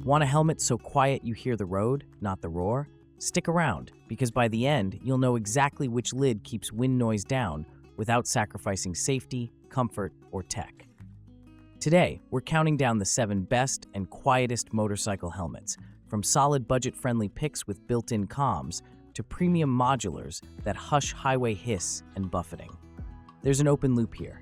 Want a helmet so quiet you hear the road, not the roar? Stick around, because by the end, you'll know exactly which lid keeps wind noise down without sacrificing safety, comfort, or tech. Today, we're counting down the 7 best and quietest motorcycle helmets, from solid budget-friendly picks with built-in comms to premium modulars that hush highway hiss and buffeting. There's an open loop here.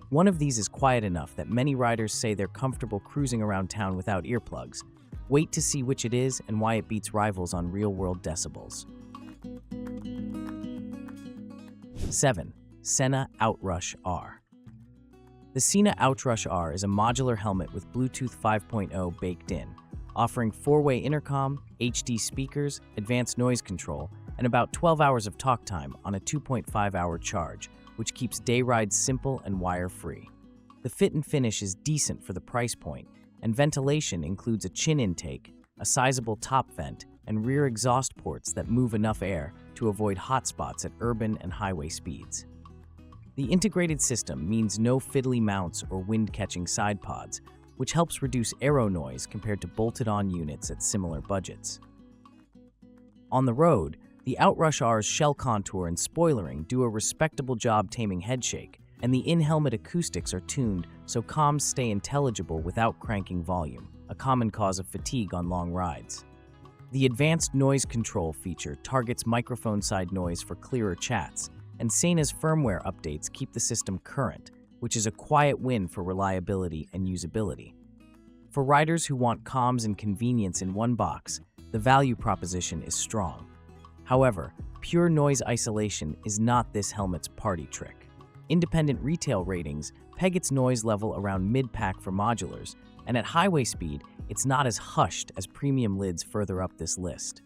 One of these is quiet enough that many riders say they're comfortable cruising around town without earplugs. Wait to see which it is and why it beats rivals on real-world decibels. 7. Sena Outrush R. The Sena Outrush R is a modular helmet with Bluetooth 5.0 baked in, offering 4-way intercom, HD speakers, advanced noise control, and about 12 hours of talk time on a 2.5-hour charge, which keeps day rides simple and wire-free. The fit and finish is decent for the price point, and ventilation includes a chin intake, a sizable top vent, and rear exhaust ports that move enough air to avoid hot spots at urban and highway speeds. The integrated system means no fiddly mounts or wind-catching side pods, which helps reduce aero noise compared to bolted-on units at similar budgets. On the road, the Outrush R's shell contour and spoilering do a respectable job taming headshake, and the in-helmet acoustics are tuned so comms stay intelligible without cranking volume, a common cause of fatigue on long rides. The advanced noise control feature targets microphone side noise for clearer chats, and Sena's firmware updates keep the system current, which is a quiet win for reliability and usability. For riders who want comms and convenience in one box, the value proposition is strong. However, pure noise isolation is not this helmet's party trick. Independent retail ratings peg its noise level around mid-pack for modulars, and at highway speed, it's not as hushed as premium lids further up this list.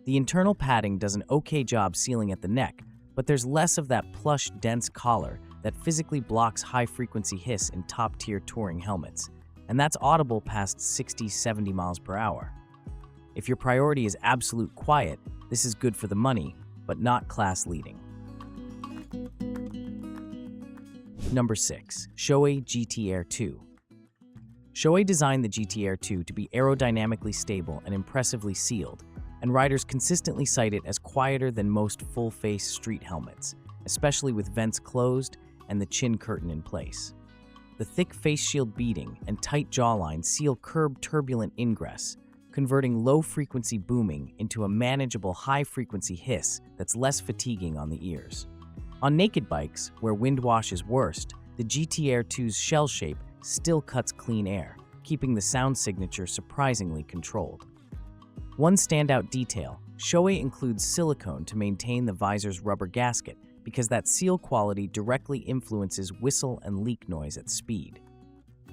The internal padding does an okay job sealing at the neck, but there's less of that plush, dense collar that physically blocks high-frequency hiss in top-tier touring helmets, and that's audible past 60-70 miles per hour. If your priority is absolute quiet, this is good for the money, but not class-leading. Number 6. Shoei GT-Air II. Shoei designed the GT-Air II to be aerodynamically stable and impressively sealed, and riders consistently cite it as quieter than most full-face street helmets, especially with vents closed and the chin curtain in place. The thick face shield beading and tight jawline seal curb turbulent ingress, converting low-frequency booming into a manageable high-frequency hiss that's less fatiguing on the ears. On naked bikes, where wind wash is worst, the GT-Air II's shell shape still cuts clean air, keeping the sound signature surprisingly controlled. One standout detail, Shoei includes silicone to maintain the visor's rubber gasket because that seal quality directly influences whistle and leak noise at speed.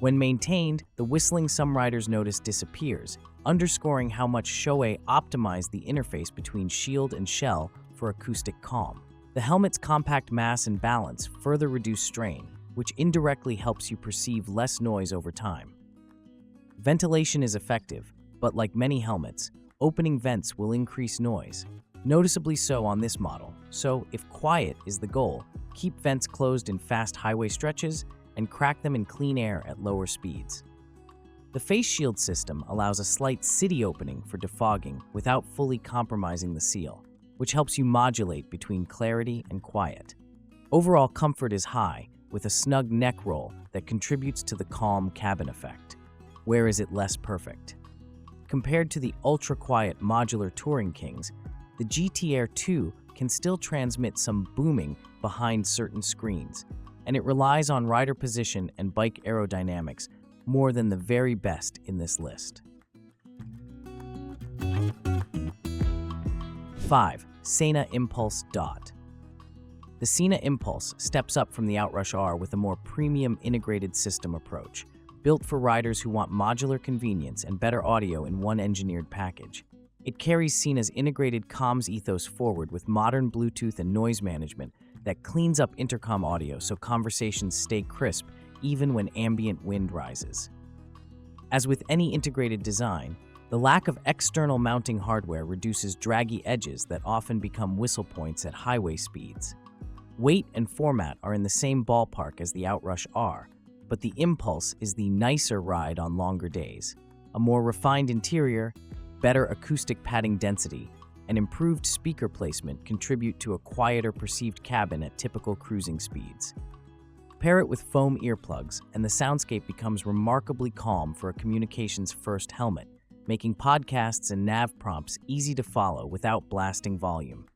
When maintained, the whistling some riders notice disappears, underscoring how much Shoei optimized the interface between shield and shell for acoustic calm. The helmet's compact mass and balance further reduce strain, which indirectly helps you perceive less noise over time. Ventilation is effective, but like many helmets, opening vents will increase noise, noticeably so on this model. So, if quiet is the goal, keep vents closed in fast highway stretches and crack them in clean air at lower speeds. The face shield system allows a slight city opening for defogging without fully compromising the seal, which helps you modulate between clarity and quiet. Overall comfort is high, with a snug neck roll that contributes to the calm cabin effect. Where is it less perfect? Compared to the ultra-quiet modular touring kings, the GT-Air II can still transmit some booming behind certain screens, and it relies on rider position and bike aerodynamics more than the very best in this list. 5. Sena Impulse DOT. The Sena Impulse steps up from the Outrush R with a more premium integrated system approach, built for riders who want modular convenience and better audio in one engineered package. It carries Sena's integrated comms ethos forward with modern Bluetooth and noise management that cleans up intercom audio so conversations stay crisp even when ambient wind rises. As with any integrated design, the lack of external mounting hardware reduces draggy edges that often become whistle points at highway speeds. Weight and format are in the same ballpark as the Outrush R, but the Impulse is the nicer ride on longer days. A more refined interior, better acoustic padding density, and improved speaker placement contribute to a quieter perceived cabin at typical cruising speeds. Pair it with foam earplugs, and the soundscape becomes remarkably calm for a communications-first helmet, making podcasts and nav prompts easy to follow without blasting volume.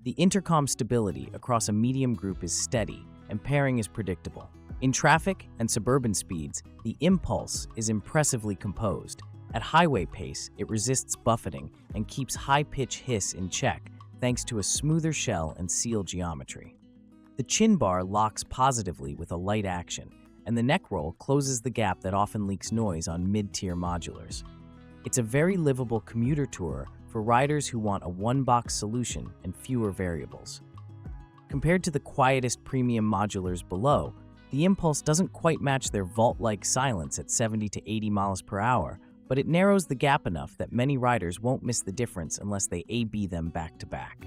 The intercom stability across a medium group is steady, and pairing is predictable. In traffic and suburban speeds, the Impulse is impressively composed. At highway pace, it resists buffeting and keeps high-pitch hiss in check thanks to a smoother shell and seal geometry. The chin bar locks positively with a light action, and the neck roll closes the gap that often leaks noise on mid-tier modulars. It's a very livable commuter tourer for riders who want a one-box solution and fewer variables. Compared to the Quietest premium modulars below, the Impulse doesn't quite match their vault-like silence at 70 to 80 miles per hour, but it narrows the gap enough that many riders won't miss the difference unless they A/B them back-to-back.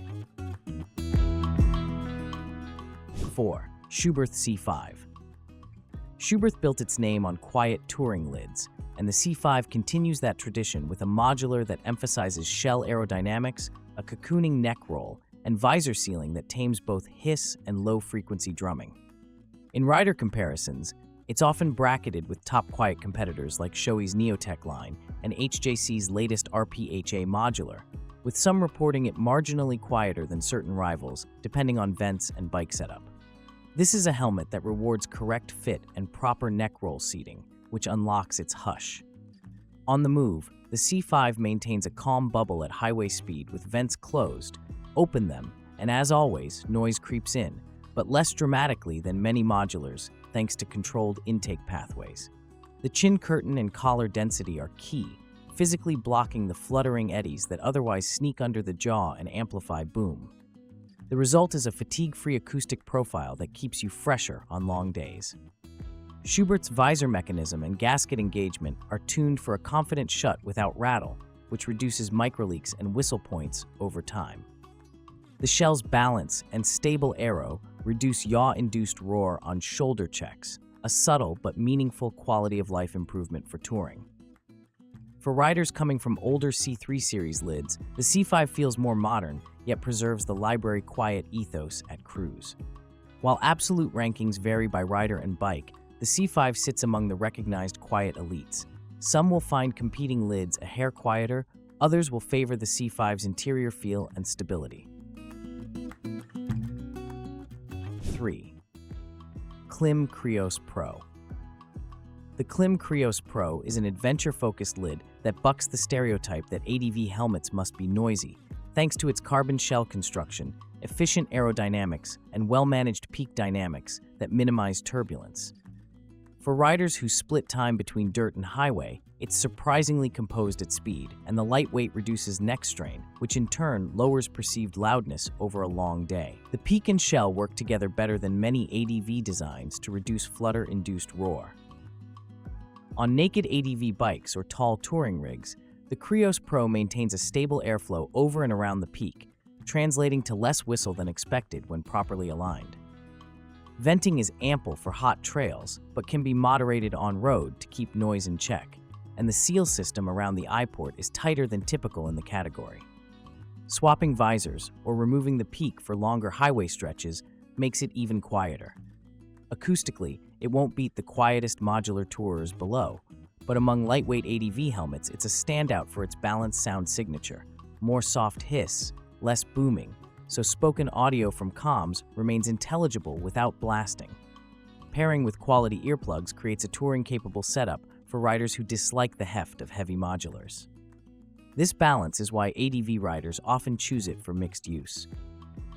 4. Schuberth C5. Schuberth built its name on quiet touring lids, and the C5 continues that tradition with a modular that emphasizes shell aerodynamics, a cocooning neck roll, and visor sealing that tames both hiss and low-frequency drumming. In rider comparisons, it's often bracketed with top quiet competitors like Shoei's Neotech line and HJC's latest RPHA modular, with some reporting it marginally quieter than certain rivals, depending on vents and bike setup. This is a helmet that rewards correct fit and proper neck roll seating, which unlocks its hush. On the move, the C5 maintains a calm bubble at highway speed with vents closed. Open them, and as always, noise creeps in, but less dramatically than many modulars, thanks to controlled intake pathways. The chin curtain and collar density are key, physically blocking the fluttering eddies that otherwise sneak under the jaw and amplify boom. The result is a fatigue-free acoustic profile that keeps you fresher on long days. Schuberth's visor mechanism and gasket engagement are tuned for a confident shut without rattle, which reduces microleaks and whistle points over time. The shell's balance and stable aero reduce yaw-induced roar on shoulder checks, a subtle but meaningful quality-of-life improvement for touring. For riders coming from older C3 series lids, the C5 feels more modern, yet preserves the library quiet ethos at cruise. While absolute rankings vary by rider and bike, the C5 sits among the recognized quiet elites. Some will find competing lids a hair quieter, others will favor the C5's interior feel and stability. 3. Klim Krios Pro. The Klim Krios Pro is an adventure-focused lid that bucks the stereotype that ADV helmets must be noisy, thanks to its carbon shell construction, efficient aerodynamics, and well-managed peak dynamics that minimize turbulence. For riders who split time between dirt and highway, it's surprisingly composed at speed, and the lightweight reduces neck strain, which in turn lowers perceived loudness over a long day. The peak and shell work together better than many ADV designs to reduce flutter-induced roar. On naked ADV bikes or tall touring rigs, the Krios Pro maintains a stable airflow over and around the peak, translating to less whistle than expected when properly aligned. Venting is ample for hot trails, but can be moderated on-road to keep noise in check, and the seal system around the eyeport is tighter than typical in the category. Swapping visors or removing the peak for longer highway stretches makes it even quieter. Acoustically, it won't beat the Quietest modular tourers below, but among lightweight ADV helmets, it's a standout for its balanced sound signature, more soft hiss, less booming, so spoken audio from comms remains intelligible without blasting. Pairing with quality earplugs creates a touring-capable setup for riders who dislike the heft of heavy modulars. This balance is why ADV riders often choose it for mixed use.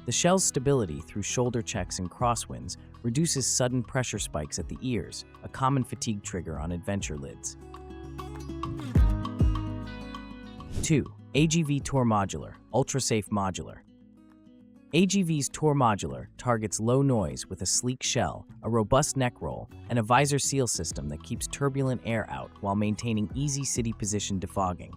The shell's stability through shoulder checks and crosswinds reduces sudden pressure spikes at the ears, a common fatigue trigger on adventure lids. 2. AGV Tourmodular, ultra-safe modular. AGV's Tourmodular targets low noise with a sleek shell, a robust neck roll, and a visor seal system that keeps turbulent air out while maintaining easy city position defogging.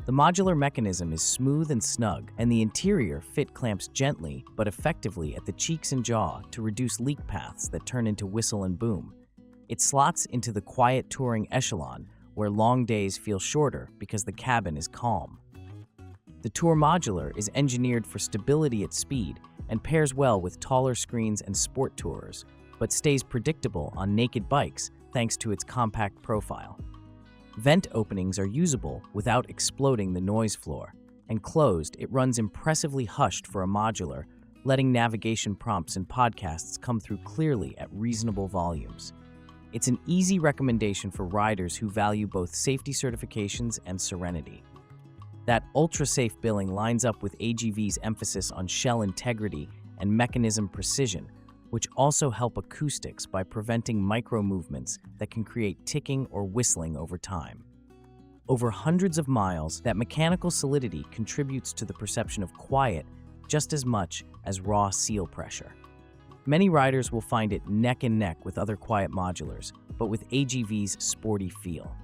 The modular mechanism is smooth and snug, and the interior fit clamps gently but effectively at the cheeks and jaw to reduce leak paths that turn into whistle and boom. It slots into the quiet touring echelon, where long days feel shorter because the cabin is calm. The Tourmodular is engineered for stability at speed and pairs well with taller screens and sport tourers, but stays predictable on naked bikes thanks to its compact profile. Vent openings are usable without exploding the noise floor, and closed, it runs impressively hushed for a modular, letting navigation prompts and podcasts come through clearly at reasonable volumes. It's an easy recommendation for riders who value both safety certifications and serenity. That ultra-safe billing lines up with AGV's emphasis on shell integrity and mechanism precision, which also help acoustics by preventing micro-movements that can create ticking or whistling over time. Over hundreds of miles, that mechanical solidity contributes to the perception of quiet just as much as raw seal pressure. Many riders will find it neck and neck with other quiet modulars, but with AGV's sporty feel.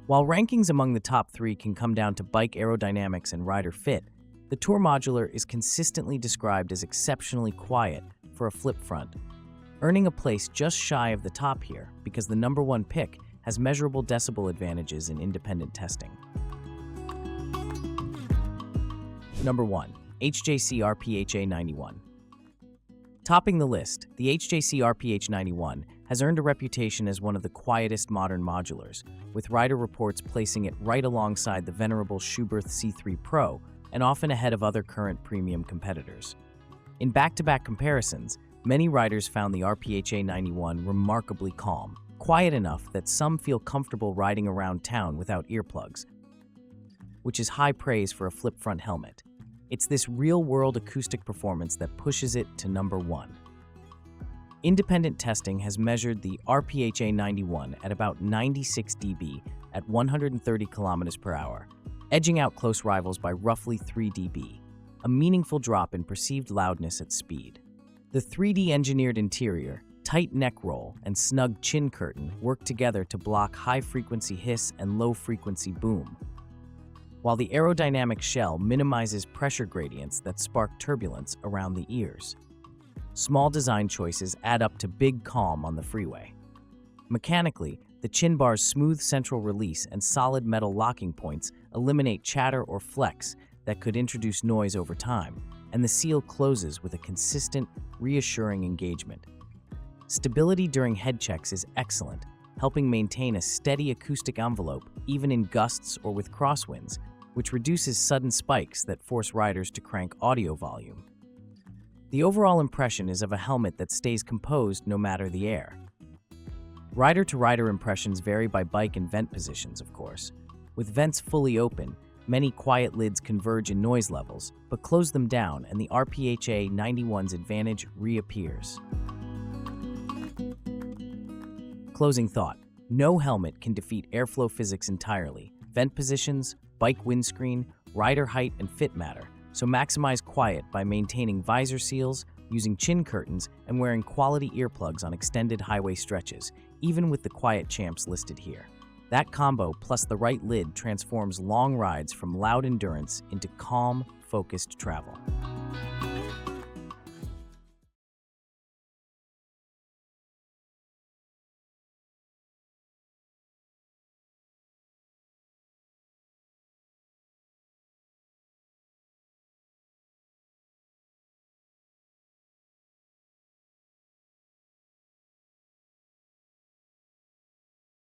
While rankings among the top 3 can come down to bike aerodynamics and rider fit, the Tourmodular is consistently described as exceptionally quiet for a flip front, earning a place just shy of the top here because the #1 pick has measurable decibel advantages in independent testing. Number 1. HJC RPHA 91. Topping the list, the HJC RPH 91 has earned a reputation as one of the quietest modern modulars, with rider reports placing it right alongside the venerable Schuberth C5 Pro and often ahead of other current premium competitors. In back-to-back comparisons, many riders found the RPHA 91 remarkably calm, quiet enough that some feel comfortable riding around town without earplugs, which is high praise for a flip-front helmet. It's this real-world acoustic performance that pushes it to number 1. Independent testing has measured the RPHA 91 at about 96 dB at 130 km/h, edging out close rivals by roughly 3 dB, a meaningful drop in perceived loudness at speed. The 3D engineered interior, tight neck roll, and snug chin curtain work together to block high-frequency hiss and low-frequency boom, while the aerodynamic shell minimizes pressure gradients that spark turbulence around the ears. Small design choices add up to big calm on the freeway. Mechanically, the chin bar's smooth central release and solid metal locking points eliminate chatter or flex that could introduce noise over time, and the seal closes with a consistent, reassuring engagement. Stability during head checks is excellent, helping maintain a steady acoustic envelope even in gusts or with crosswinds, which reduces sudden spikes that force riders to crank audio volume. The overall impression is of a helmet that stays composed no matter the air. Rider-to-rider impressions vary by bike and vent positions, of course. With vents fully open, many quiet lids converge in noise levels, but close them down and the RPHA 91's advantage reappears. Closing thought. No helmet can defeat airflow physics entirely. Vent positions, bike windscreen, rider height, and fit matter, so maximize quiet by maintaining visor seals, using chin curtains, and wearing quality earplugs on extended highway stretches, even with the quiet champs listed here. That combo plus the right lid transforms long rides from loud endurance into calm, focused travel.